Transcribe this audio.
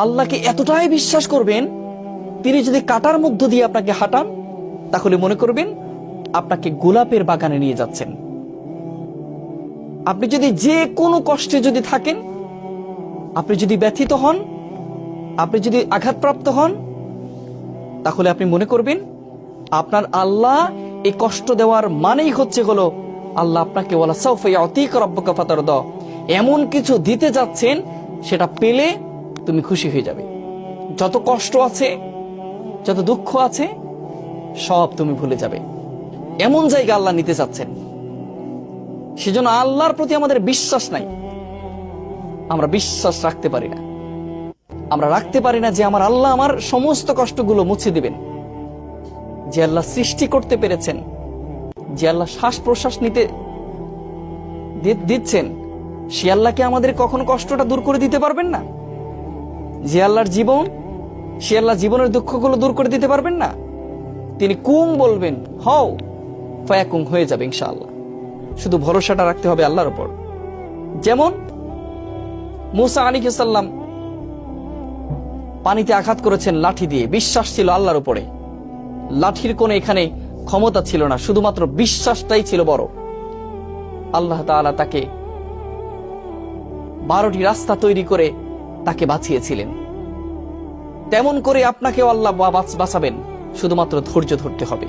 আল্লাহকে এতটাই বিশ্বাস করবেন, তিনি যদি কাটার মধ্য দিয়ে আপনাকে হাঁটান, তাহলে মনে করবেন আপনাকে গোলাপের বাগানে নিয়ে যাচ্ছেন। আপনি যদি যে কোনো কষ্টে যদি থাকেন, আপনি যদি ব্যথিত হন, আপনি যদি আঘাতপ্রাপ্ত হন, তাহলে আপনি মনে করবেন আপনার আল্লাহ এই কষ্ট দেওয়ার মানেই হচ্ছে হলো আল্লাহ আপনাকে ওয়ালা সাউফা ইউতিকা রাব্বুকা ফাতারদা, এমন কিছু দিতে যাচ্ছেন সেটা পেলে তুমি খুশি হয়ে যাবে। যত কষ্ট আছে, যত দুঃখ আছে, সব তুমি ভুলে যাবে। এমন জায়গা আল্লাহ নিতে চাচ্ছেন। সেজন্য আল্লাহর প্রতি আমাদের বিশ্বাস নাই, আমরা বিশ্বাস রাখতে পারি না। আমরা রাখতে পারি না যে আমার আল্লাহ আমার সমস্ত কষ্টগুলো মুছে দিবেন। যে আল্লাহ সৃষ্টি করতে পেরেছেন, যে আল্লাহ শ্বাস প্রশ্বাস নিতে দিচ্ছেন, সে আল্লাহকে আমাদের কখনো কষ্টটা দূর করে দিতে পারবেন না? যে আল্লাহর জীবন, সে আল্লাহ জীবনের দুঃখগুলো দূর করে দিতে পারবেন না? তিনি কুং বলবেন, হও, ফায়াকুং, হয়ে যাবে ইনশাআল্লাহ। শুধু ভরসাটা রাখতে হবে আল্লাহর উপর। যেমন মুসা আলাইহিস সালাম পানিতে আঘাত করেছেন লাঠি দিয়ে, বিশ্বাস ছিল আল্লাহর উপরে। লাঠির কোনো এখানে ক্ষমতা ছিল না, শুধুমাত্র বিশ্বাসটাই ছিল বড়। আল্লাহ তাআলা তাকে 12টি রাস্তা তৈরি করে তাকে বাঁচিয়েছিলেন। তেমন করে আপনাকেও আল্লাহ বাঁচাবেন, শুধুমাত্র ধৈর্য ধরতে হবে।